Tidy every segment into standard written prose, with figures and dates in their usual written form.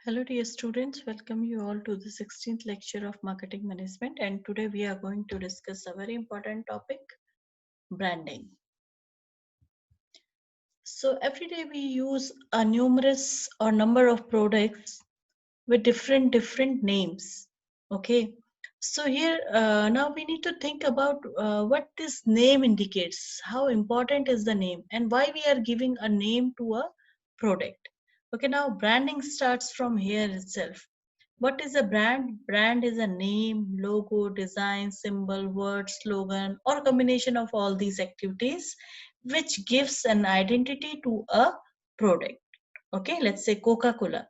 Hello dear students, welcome you all to the 16th lecture of Marketing Management, and today we are going to discuss a very important topic, branding. So every day we use a numerous or number of products with different names. Okay, so here now we need to think about what this name indicates, how important is the name and why we are giving a name to a product. Okay, now branding starts from here itself. What is a brand? Brand is a name, logo, design, symbol, word, slogan, or combination of all these activities which gives an identity to a product. Okay, let's say Coca-Cola.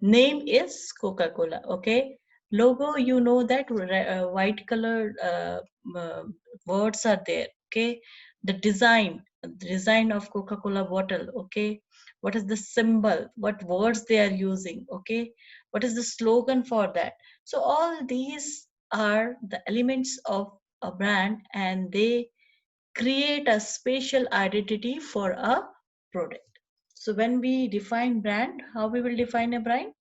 Name is Coca-Cola. Okay, logo, you know that white colored uh, words are there. Okay, the design of Coca-Cola bottle. Okay, what is the symbol? What words they are using? Okay, what is the slogan for that? So all these are the elements of a brand, and they create a spatial identity for a product. So when we define brand, how we will define a brand?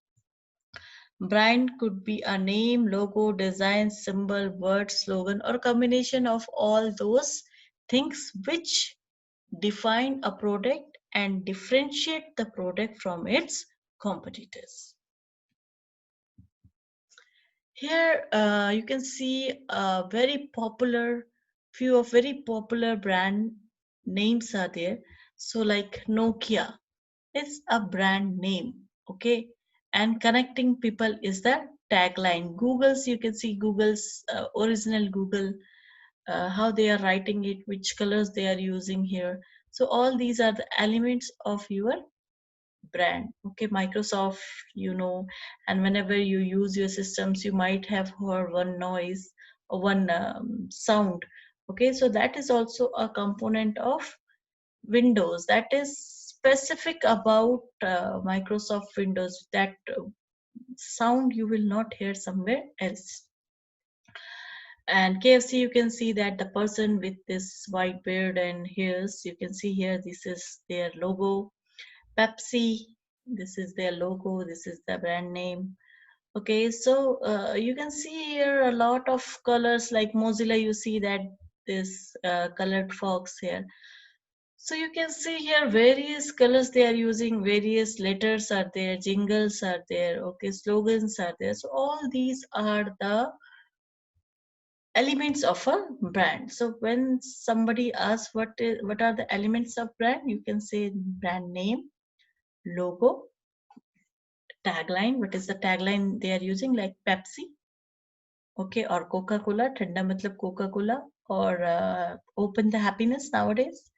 Brand could be a name, logo, design, symbol, word, slogan, or combination of all those things which define a product and differentiate the product from its competitors. Here you can see a few of very popular brand names are there. So like Nokia is a brand name, okay? And connecting people is the tagline. Google's, you can see Google's original Google, how they are writing it, which colors they are using here. So all these are the elements of your brand. Okay, Microsoft, you know, and whenever you use your systems, you might have heard one noise or one sound. Okay, so that is also a component of Windows that is specific about Microsoft Windows. That sound you will not hear somewhere else. And KFC, you can see that the person with this white beard and hairs, you can see here, this is their logo. Pepsi, this is their logo, this is the brand name. Okay, so you can see here a lot of colors like Mozilla, you see that this colored fox here. So you can see here various colors they are using, various letters are there, jingles are there, okay, slogans are there. So all these are the elements of a brand. So when somebody asks what are the elements of brand, you can say brand name, logo, tagline. What is the tagline they are using? Like Pepsi, okay, or Coca-Cola. Thanda matlab Coca-Cola, or open the happiness nowadays.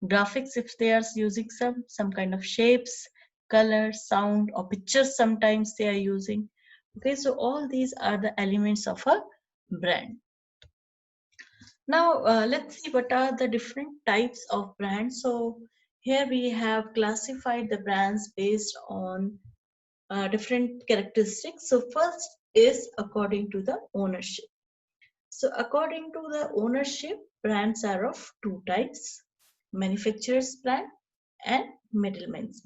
Graphics, if they are using some kind of shapes, color, sound, or pictures, sometimes they are using. Okay, so all these are the elements of a brand. Now let's see what are the different types of brands. So here we have classified the brands based on different characteristics. So first is according to the ownership. So according to the ownership, brands are of two types: manufacturer's brand and middleman's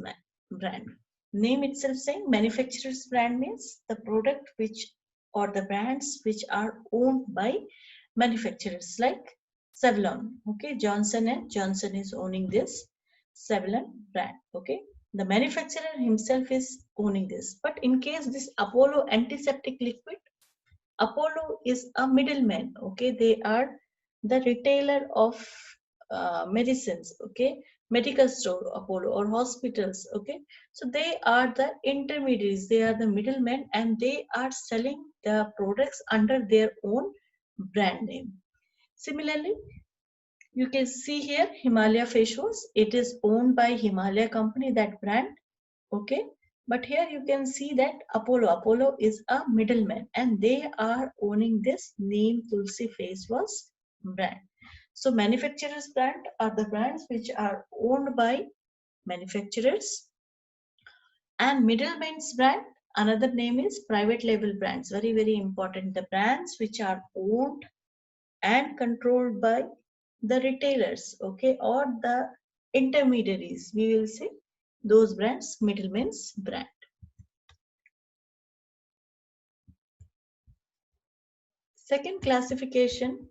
brand. Name itself saying manufacturer's brand means the product which or the brands which are owned by manufacturers like Savlon. Okay, Johnson and Johnson is owning this Savlon brand. Okay, the manufacturer himself is owning this. But in case this Apollo antiseptic liquid, Apollo is a middleman. Okay, they are the retailer of medicines. Okay, medical store Apollo or hospitals. Okay, so they are the intermediaries. They are the middlemen, and they are selling the products under their own brand name. Similarly, you can see here Himalaya face wash. It is owned by Himalaya company, that brand. Okay, but here you can see that Apollo is a middleman, and they are owning this name Tulsi face wash brand. So manufacturers brand are the brands which are owned by manufacturers, and middleman's brand, another name is private label brands. Very important, the brands which are owned and controlled by the retailers, okay, or the intermediaries, we will say those brands, middleman's brand. Second classification.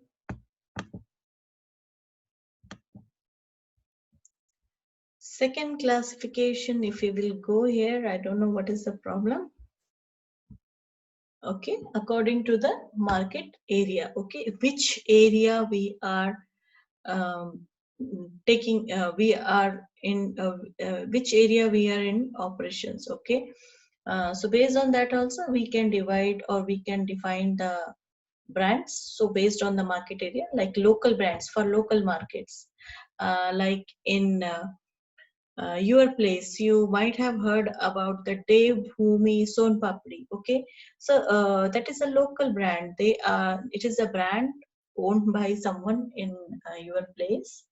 Second classification, if we will go here, I don't know what is the problem. Okay, according to the market area. Okay, which area we are um, taking, we are in, which area we are in operations. Okay, so based on that also we can divide or we can define the brands. So based on the market area, like local brands for local markets, like in your place, you might have heard about the Dev Bhumi Son Papdi. Okay, so that is a local brand. It is a brand owned by someone in your place,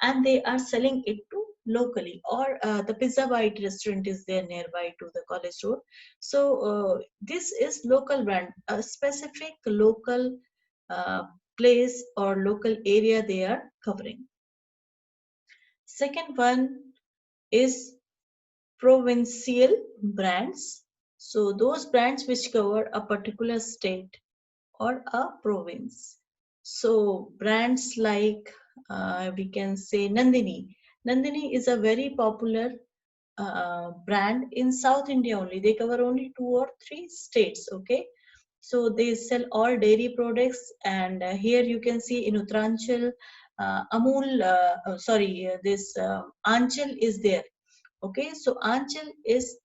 and they are selling it to locally. Or the Pizza Bite restaurant is there nearby to the college road. So this is local brand, a specific local uh, place or local area they are covering. Second one is provincial brands. So those brands which cover a particular state or a province. So brands like we can say Nandini. Nandini is a very popular brand in South India only. They cover only 2 or 3 states. Okay, so they sell all dairy products, and here you can see in Uttaranchal, Amul. This Anchal is there. Okay, so Anchal is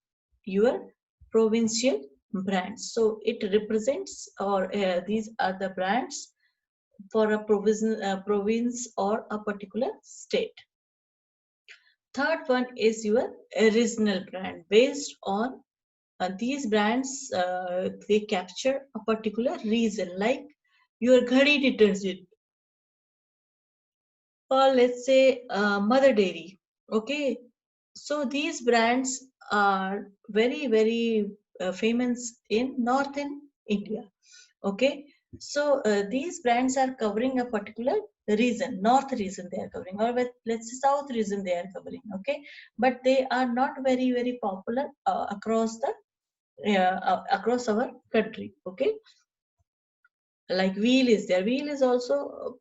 your provincial brand. So it represents, or these are the brands for a province or a particular state. Third one is your original brand. Based on these brands, they capture a particular reason, like your ghadi detergent, or let's say Mother Dairy. Okay, so these brands are very famous in northern India. Okay, so these brands are covering a particular region, north region they are covering, or let's say south region they are covering. Okay, but they are not very popular across our country. Okay, like Wheel is there. Wheel is also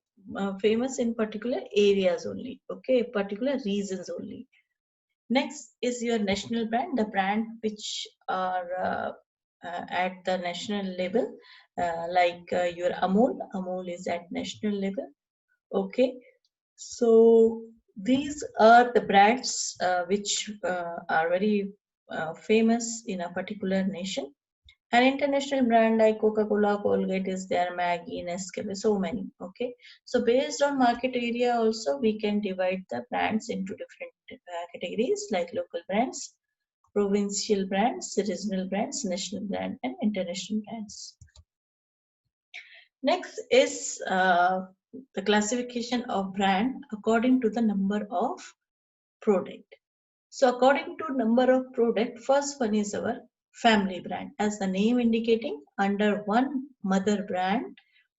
famous in particular areas only. Okay, particular regions only. Next is your national brand, the brand which are at the national level, like your Amul. Amul is at national level. Okay, so these are the brands which are very famous in a particular nation. An international brand like Coca-Cola, Colgate is there, Maggi, Nescafe, so many. Okay, so based on market area also we can divide the brands into different categories like local brands, provincial brands, regional brands, national brand, and international brands. Next is the classification of brand according to the number of product. So according to number of product, first one is our family brand. As the name indicating, under one mother brand,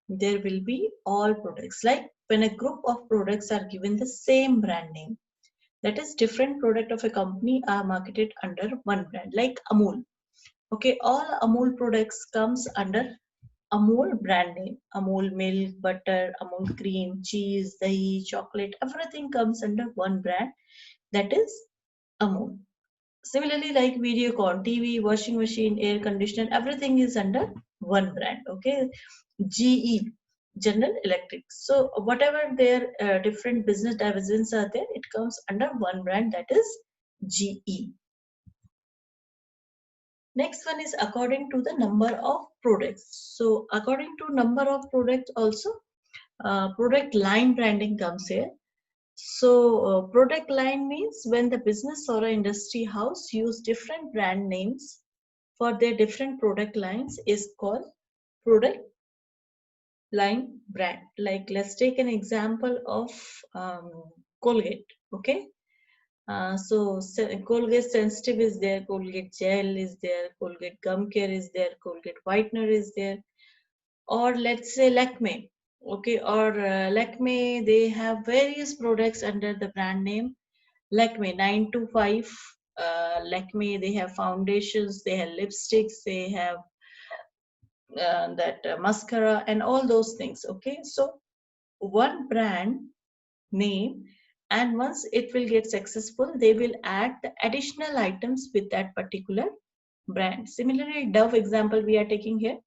there will be all products. Like when a group of products are given the same brand name, that is different product of a company are marketed under one brand, like Amul. Okay, all Amul products comes under Amul brand name. Amul milk, butter, Amul cream, cheese, dahi, chocolate, everything comes under one brand, that is Amul. Similarly, like Videocon, TV, washing machine, air conditioner, everything is under one brand. Okay, GE, General Electric. So whatever their different business divisions are there, it comes under one brand, that is GE. Next one is according to the number of products. So according to number of products also, product line branding comes here. So product line means when the business or industry house use different brand names for their different product lines is called product line brand. Like let's take an example of Colgate. Okay, Colgate Sensitive is there, Colgate Gel is there, Colgate Gum Care is there, Colgate Whitener is there, or let's say Lakme. Okay, or Lakme, they have various products under the brand name Lakme 925. Lakme, they have foundations, they have lipsticks, they have that mascara and all those things. Okay, so one brand name, and once it will get successful, they will add the additional items with that particular brand. Similarly, Dove example we are taking here.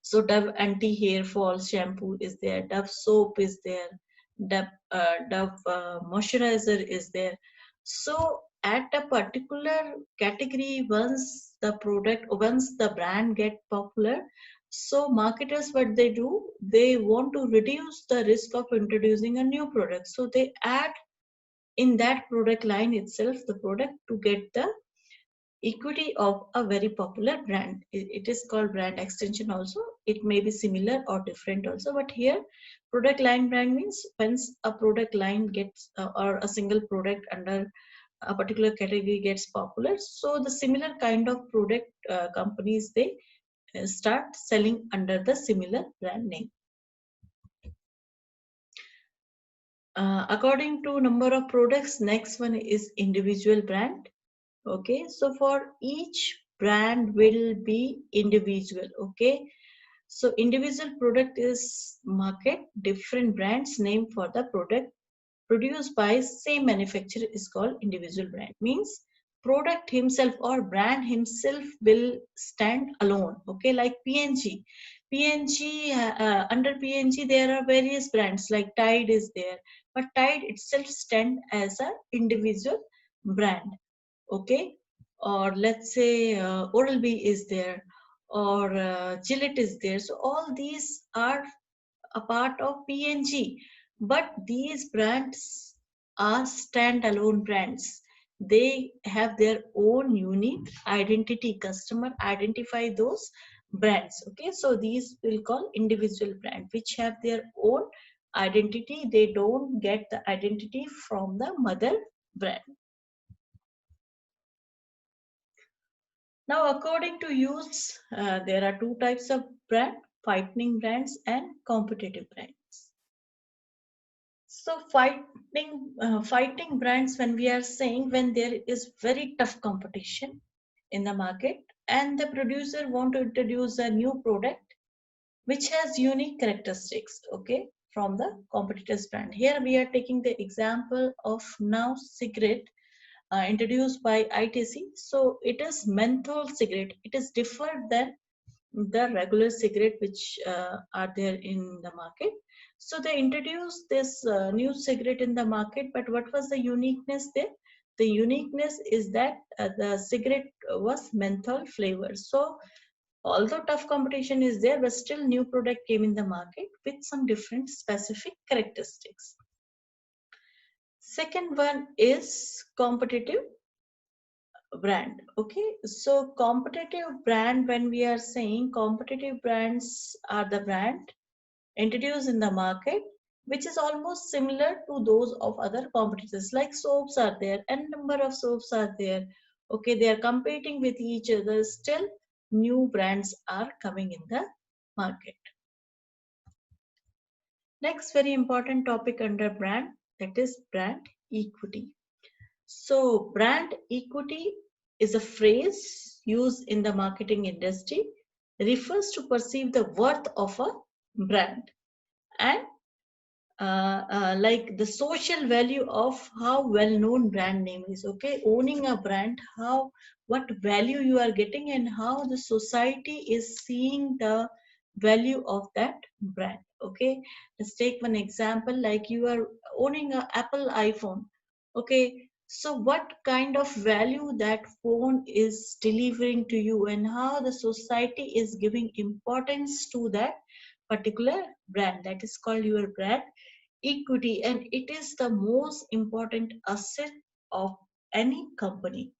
So Dove anti-hair fall shampoo is there, Dove soap is there, Dove moisturizer is there. So at a particular category, once the brand get popular, so marketers, what they do, they want to reduce the risk of introducing a new product. So they add in that product line itself the product to get the equity of a very popular brand. It is called brand extension also. It may be similar or different also, but here product line brand means once a product line gets or a single product under a particular category gets popular, so the similar kind of product companies, they start selling under the similar brand name. According to number of products, next one is individual brand. Okay, so for each brand will be individual. Okay, so individual product is market different brands name for the product produced by same manufacturer is called individual brand. Means product himself or brand himself will stand alone. Okay, like PNG. Under PNG there are various brands like Tide is there, but Tide itself stand as a individual brand. Okay, or let's say Oral-B is there, or Gillette is there. So all these are a part of PNG, but these brands are standalone brands. They have their own unique identity. Customer identify those brands. Okay, so these will call individual brand, which have their own identity. They don't get the identity from the mother brand. Now, according to use, there are two types of brand: fighting brands and competitive brands. So, fighting brands, when we are saying when there is very tough competition in the market and the producer want to introduce a new product which has unique characteristics, okay, from the competitor's brand. Here we are taking the example of now cigarette introduced by ITC. So it is menthol cigarette. It is different than the regular cigarette which are there in the market. So they introduced this new cigarette in the market, but what was the uniqueness there? The uniqueness is that the cigarette was menthol flavor. So although tough competition is there, but still new product came in the market with some different specific characteristics. Second one is competitive brand. Okay, so competitive brand, when we are saying competitive brands are the brand introduced in the market which is almost similar to those of other competitors, like soaps are there and number of soaps are there. Okay, they are competing with each other, still new brands are coming in the market. Next very important topic under brand, that is brand equity. So brand equity is a phrase used in the marketing industry, refers to perceive the worth of a brand and like the social value of how well known brand name is. Okay, owning a brand, how what value you are getting and how the society is seeing the value of that brand. Okay, let's take one example, like you are owning a Apple iPhone. Okay, so what kind of value that phone is delivering to you and how the society is giving importance to that particular brand, that is called your brand equity, and it is the most important asset of any company.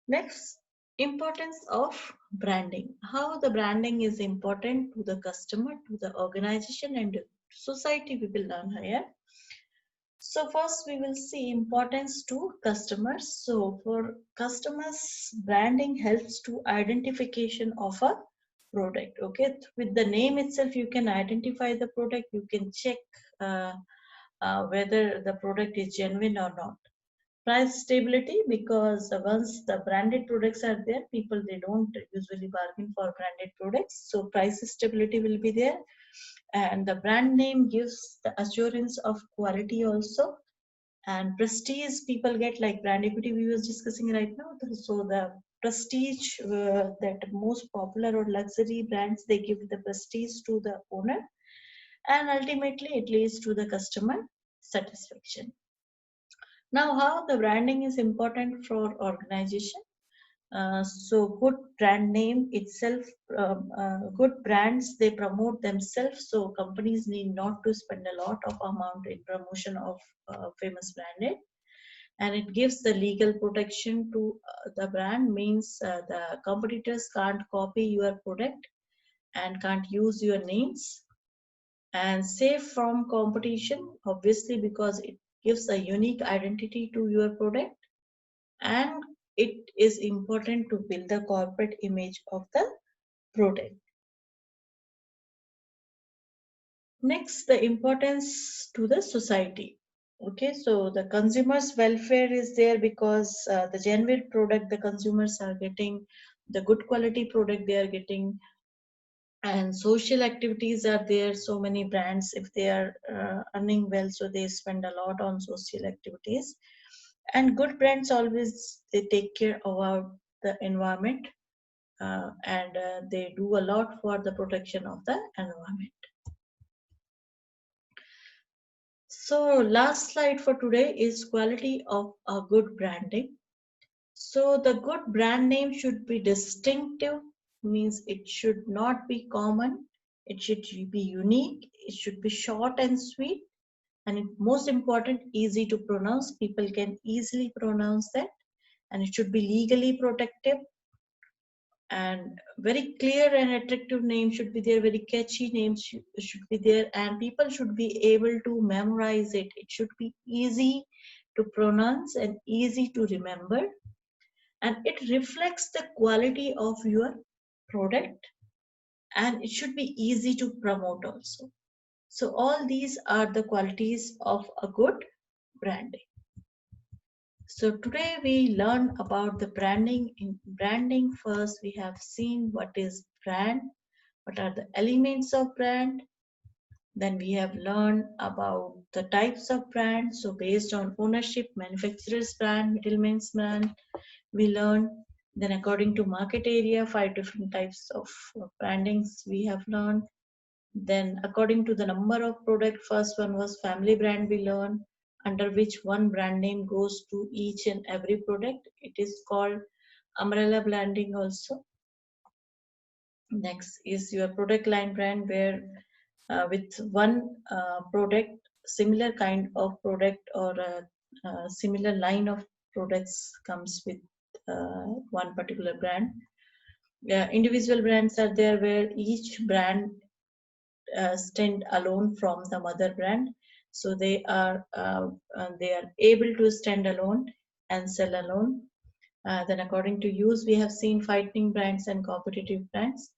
Next, importance of branding. How the branding is important to the customer, to the organization and society, we will learn here. So first we will see importance to customers. So for customers, branding helps to identification of a product. Okay, with the name itself you can identify the product, you can check whether the product is genuine or not. Price stability, because once the branded products are there, people they don't usually bargain for branded products, so price stability will be there. And the brand name gives the assurance of quality also. And prestige people get, like brand equity we was discussing right now. So the prestige, that most popular or luxury brands, they give the prestige to the owner, and ultimately it leads to the customer satisfaction. Now, how the branding is important for organization. So good brand name itself, good brands, they promote themselves. So companies need not to spend a lot of amount in promotion of famous branded, and it gives the legal protection to the brand. Means the competitors can't copy your product and can't use your names. And safe from competition, obviously, because it gives a unique identity to your product, and it is important to build the corporate image of the product. Next, the importance to the society. Okay, so the consumers welfare is there, because the genuine product the consumers are getting, the good quality product they are getting. And social activities are there. So many brands, if they are earning well, so they spend a lot on social activities. And good brands always they take care about the environment, and they do a lot for the protection of the environment. So last slide for today is quality of a good branding. So the good brand name should be distinctive, means it should not be common. It should be unique. It should be short and sweet, and most important, easy to pronounce. People can easily pronounce that, and it should be legally protective, and very clear and attractive name should be there. Very catchy names should be there, and people should be able to memorize it. It should be easy to pronounce and easy to remember, and it reflects the quality of your product, and it should be easy to promote also. So all these are the qualities of a good branding. So today we learn about the branding. In branding, first we have seen what is brand, what are the elements of brand. Then we have learned about the types of brand. So based on ownership, manufacturer's brand, middleman's brand, we learn. Then according to market area, 5 different types of brandings we have learned. Then according to the number of product, first one was family brand we learned, under which one brand name goes to each and every product. It is called umbrella branding also. Next is your product line brand, where with one product, similar kind of product or a similar line of products comes with one particular brand. Individual brands are there, where each brand stand alone from the mother brand. So they are able to stand alone and sell alone. Then according to use, we have seen fighting brands and competitive brands.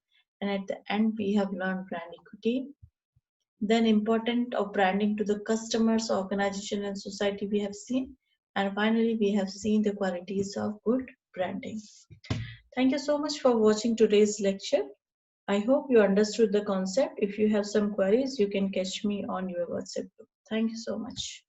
And at the end, we have learned brand equity. Then important of branding to the customers, organization and society we have seen. And finally, we have seen the qualities of good branding. Thank you so much for watching today's lecture. I hope you understood the concept. If you have some queries, you can catch me on your WhatsApp group. Thank you so much.